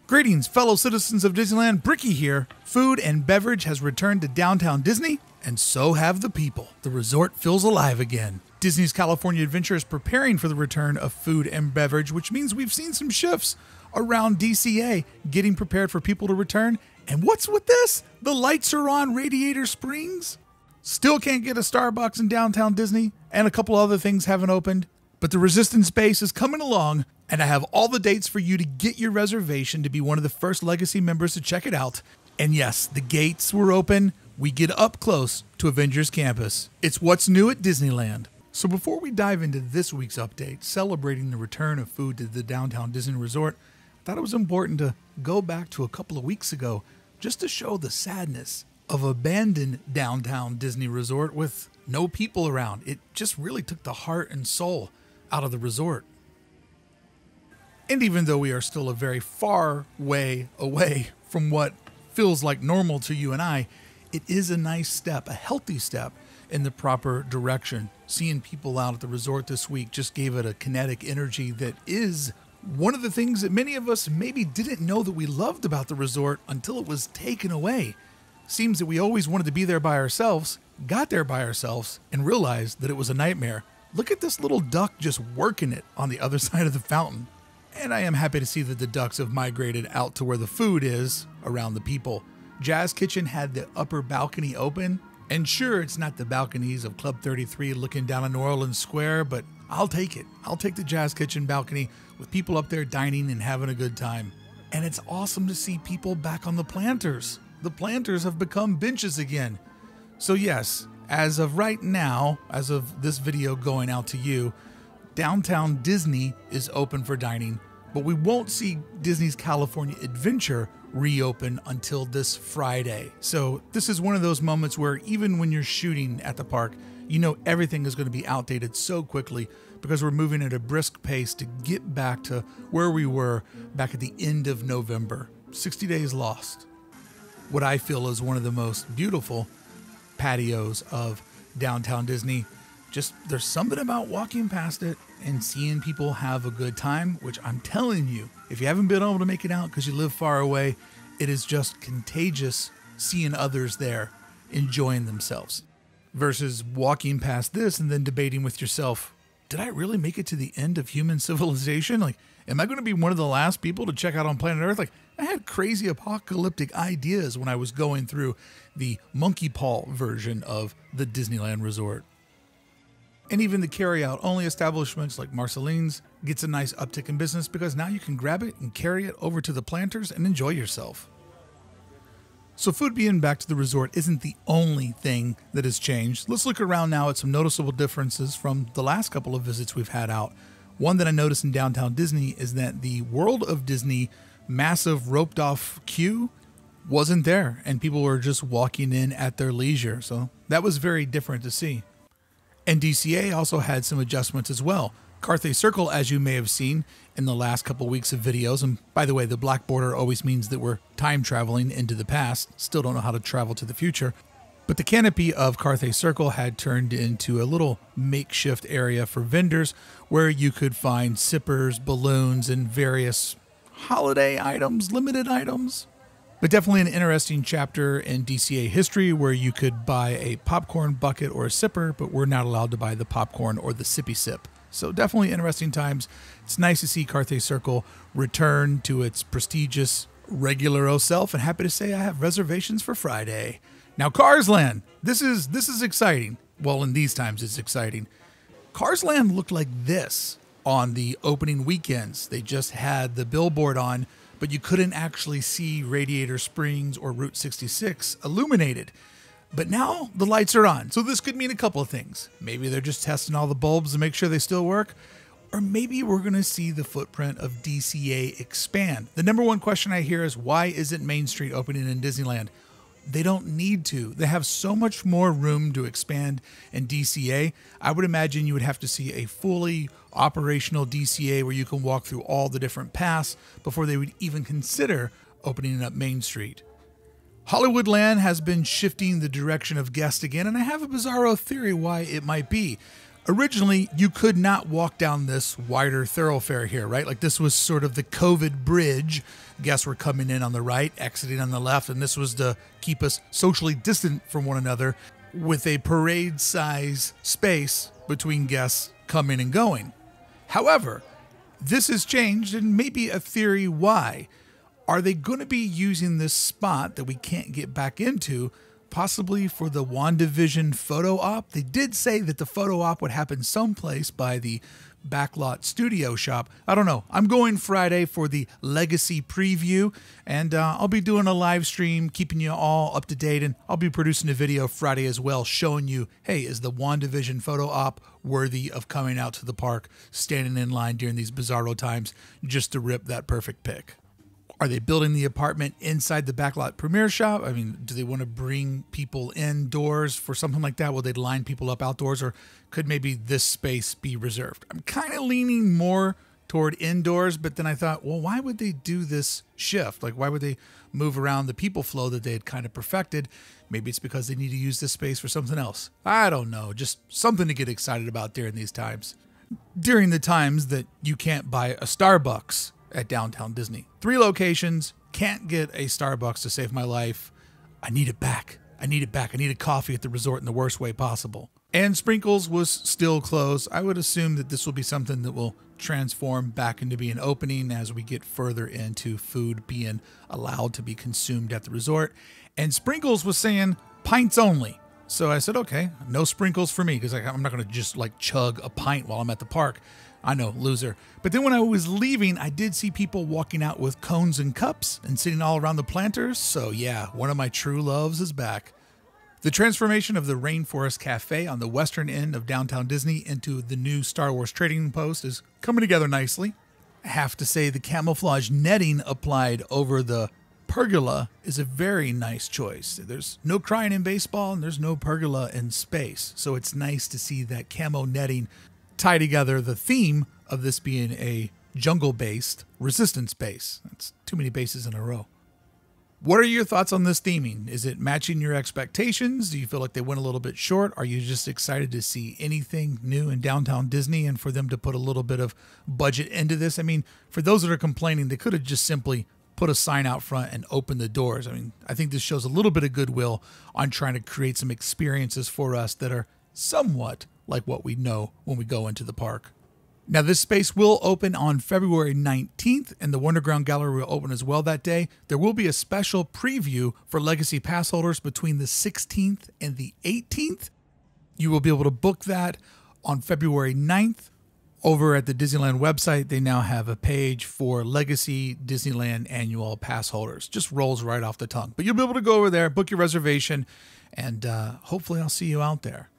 Greetings, fellow citizens of Disneyland. Brickey here. Food and beverage has returned to downtown Disney, and so have the people. The resort feels alive again. Disney's California Adventure is preparing for the return of food and beverage, which means we've seen some shifts around DCA getting prepared for people to return. And what's with this? The lights are on Radiator Springs. Still can't get a Starbucks in downtown Disney, and a couple other things haven't opened. But the Resistance Base is coming along, and I have all the dates for you to get your reservation to be one of the first Legacy members to check it out. And yes, the gates were open. We get up close to Avengers Campus. It's what's new at Disneyland. So before we dive into this week's update, celebrating the return of food to the downtown Disney Resort, I thought it was important to go back to a couple of weeks ago just to show the sadness of abandoned downtown Disney Resort with no people around. It just really took the heart and soul out of the resort. And even though we are still a very far way away from what feels like normal to you and I, it is a nice step, a healthy step in the proper direction. Seeing people out at the resort this week just gave it a kinetic energy that is one of the things that many of us maybe didn't know that we loved about the resort until it was taken away. Seems that we always wanted to be there by ourselves, got there by ourselves, and realized that it was a nightmare. Look at this little duck just working it on the other side of the fountain. And I am happy to see that the ducks have migrated out to where the food is, around the people. Jazz Kitchen had the upper balcony open, and sure, it's not the balconies of Club 33 looking down on New Orleans Square, but I'll take it. I'll take the Jazz Kitchen balcony with people up there dining and having a good time. And it's awesome to see people back on the planters. The planters have become benches again. So yes, as of right now, as of this video going out to you, downtown Disney is open for dining, but we won't see Disney's California Adventure reopen until this Friday. So this is one of those moments where even when you're shooting at the park, you know everything is going to be outdated so quickly because we're moving at a brisk pace to get back to where we were back at the end of November. 60 days lost. What I feel is one of the most beautiful patios of downtown Disney. Just there's something about walking past it and seeing people have a good time, which I'm telling you, if you haven't been able to make it out because you live far away, it is just contagious seeing others there enjoying themselves versus walking past this and then debating with yourself, did I really make it to the end of human civilization? Like, am I going to be one of the last people to check out on planet Earth? Like, I had crazy apocalyptic ideas when I was going through the monkey paw version of the Disneyland Resort. And even the carry-out only establishments like Marceline's gets a nice uptick in business because now you can grab it and carry it over to the planters and enjoy yourself. So food being back to the resort isn't the only thing that has changed. Let's look around now at some noticeable differences from the last couple of visits we've had out. One that I noticed in downtown Disney is that the World of Disney massive roped off queue wasn't there and people were just walking in at their leisure. So that was very different to see. And DCA also had some adjustments as well. Carthay Circle, as you may have seen in the last couple weeks of videos, and by the way, the black border always means that we're time traveling into the past. Still don't know how to travel to the future. But the canopy of Carthay Circle had turned into a little makeshift area for vendors where you could find sippers, balloons, and various holiday items, limited items. But definitely an interesting chapter in DCA history where you could buy a popcorn bucket or a sipper, but we're not allowed to buy the popcorn or the sippy sip. So definitely interesting times. It's nice to see Carthay Circle return to its prestigious regular self, and happy to say I have reservations for Friday. Now Cars Land, this is exciting. Well, in these times it's exciting. Cars Land looked like this on the opening weekends. They just had the billboard on, but you couldn't actually see Radiator Springs or Route 66 illuminated. But now the lights are on, so this could mean a couple of things. Maybe they're just testing all the bulbs to make sure they still work, or maybe we're going to see the footprint of DCA expand. The number one question I hear is, why isn't Main Street opening in Disneyland? They don't need to. They have so much more room to expand in DCA. I would imagine you would have to see a fully operational DCA where you can walk through all the different paths before they would even consider opening up Main Street. Hollywoodland has been shifting the direction of guests again, and I have a bizarro theory why it might be. Originally, you could not walk down this wider thoroughfare here, right? Like this was sort of the COVID bridge. Guests were coming in on the right, exiting on the left, and this was to keep us socially distant from one another with a parade-size space between guests coming and going. However, this has changed, and maybe a theory why. Are they going to be using this spot that we can't get back into possibly for the WandaVision photo op? They did say that the photo op would happen someplace by the backlot studio shop. I don't know. I'm going Friday for the Legacy preview, and I'll be doing a live stream, keeping you all up to date, and I'll be producing a video Friday as well, showing you, hey, is the WandaVision photo op worthy of coming out to the park, standing in line during these bizarro times just to rip that perfect pic? Are they building the apartment inside the backlot premiere shop? I mean, do they want to bring people indoors for something like that? Will they line people up outdoors, or could maybe this space be reserved? I'm kind of leaning more toward indoors, but then I thought, well, why would they do this shift? Like, why would they move around the people flow that they had kind of perfected? Maybe it's because they need to use this space for something else. I don't know. Just something to get excited about during these times. During the times that you can't buy a Starbucks at downtown Disney. 3 locations, can't get a Starbucks to save my life. I need it back. I need it back. I need a coffee at the resort in the worst way possible. And Sprinkles was still closed. I would assume that this will be something that will transform back into being opening as we get further into food being allowed to be consumed at the resort. And Sprinkles was saying pints only. So I said, okay, no Sprinkles for me, because I'm not going to just like chug a pint while I'm at the park. I know, loser. But then when I was leaving, I did see people walking out with cones and cups and sitting all around the planters. So yeah, one of my true loves is back. The transformation of the Rainforest Cafe on the western end of downtown Disney into the new Star Wars trading post is coming together nicely. I have to say the camouflage netting applied over the pergola is a very nice choice. There's no crying in baseball and there's no pergola in space. So it's nice to see that camo netting tie together the theme of this being a jungle-based resistance base. That's too many bases in a row. What are your thoughts on this theming? Is it matching your expectations? Do you feel like they went a little bit short? Are you just excited to see anything new in downtown Disney and for them to put a little bit of budget into this? I mean, for those that are complaining, they could have just simply put a sign out front and open the doors. I mean, I think this shows a little bit of goodwill on trying to create some experiences for us that are somewhat like what we know when we go into the park. Now, this space will open on February 19th, and the Wonderground Gallery will open as well that day. There will be a special preview for Legacy Pass holders between the 16th and the 18th. You will be able to book that on February 9th. Over at the Disneyland website, they now have a page for Legacy Disneyland Annual Pass holders. Just rolls right off the tongue. But you'll be able to go over there, book your reservation, and hopefully I'll see you out there.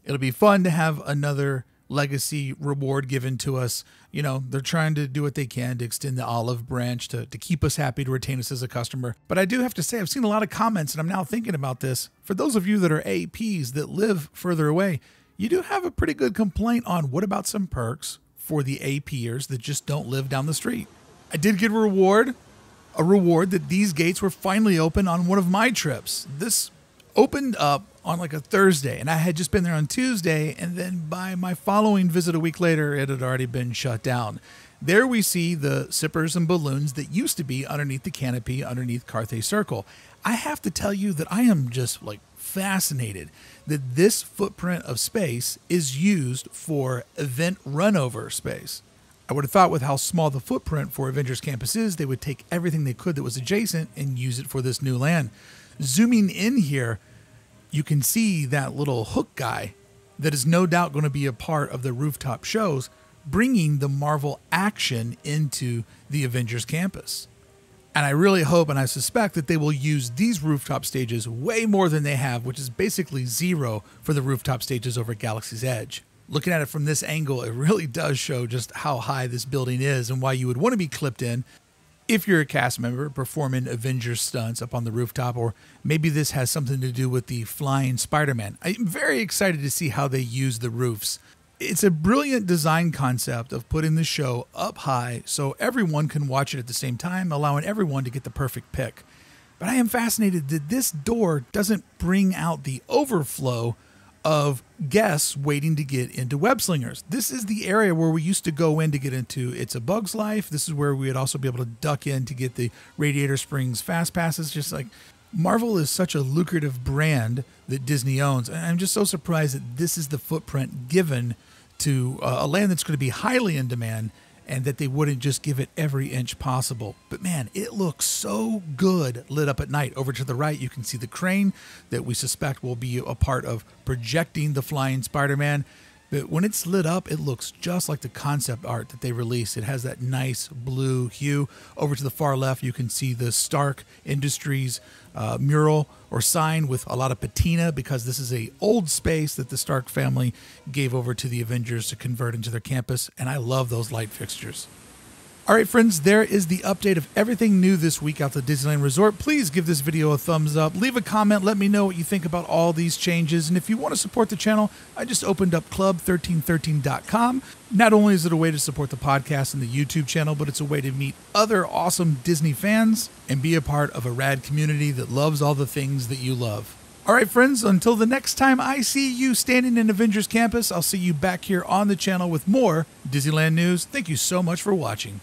It'll be fun to have another Legacy reward given to us. You know, they're trying to do what they can to extend the olive branch to keep us happy, to retain us as a customer. But I do have to say, I've seen a lot of comments, and I'm now thinking about this. For those of you that are APs that live further away, you do have a pretty good complaint on what about some perks for the APers that just don't live down the street. I did get a reward that these gates were finally open on one of my trips. This opened up on like a Thursday, and I had just been there on Tuesday, and then by my following visit a week later, it had already been shut down. There we see the sippers and balloons that used to be underneath the canopy, underneath Carthay Circle. I have to tell you that I am just like fascinated that this footprint of space is used for event runover space. I would have thought with how small the footprint for Avengers Campus is, they would take everything they could that was adjacent and use it for this new land. Zooming in here, you can see that little hook guy that is no doubt going to be a part of the rooftop shows, bringing the Marvel action into the Avengers Campus. And I really hope and I suspect that they will use these rooftop stages way more than they have, which is basically zero for the rooftop stages over at Galaxy's Edge. Looking at it from this angle, it really does show just how high this building is and why you would want to be clipped in if you're a cast member performing Avengers stunts up on the rooftop, or maybe this has something to do with the flying Spider-Man. I'm very excited to see how they use the roofs. It's a brilliant design concept of putting the show up high so everyone can watch it at the same time, allowing everyone to get the perfect pick. But I am fascinated that this door doesn't bring out the overflow of guests waiting to get into Web Slingers. This is the area where we used to go in to get into It's a Bug's Life. This is where we would also be able to duck in to get the Radiator Springs Fast Passes. Just like Marvel is such a lucrative brand that Disney owns. And I'm just so surprised that this is the footprint given to a land that's going to be highly in demand, and that they wouldn't just give it every inch possible. But man, it looks so good lit up at night. Over to the right, you can see the crane that we suspect will be a part of projecting the flying Spider-Man. But when it's lit up, it looks just like the concept art that they released. It has that nice blue hue. Over to the far left, you can see the Stark Industries mural or sign with a lot of patina, because this is a old space that the Stark family gave over to the Avengers to convert into their campus. And I love those light fixtures. All right, friends, there is the update of everything new this week out at the Disneyland Resort. Please give this video a thumbs up. Leave a comment. Let me know what you think about all these changes. And if you want to support the channel, I just opened up club1313.com. Not only is it a way to support the podcast and the YouTube channel, but it's a way to meet other awesome Disney fans and be a part of a rad community that loves all the things that you love. All right, friends, until the next time I see you standing in Avengers Campus, I'll see you back here on the channel with more Disneyland news. Thank you so much for watching.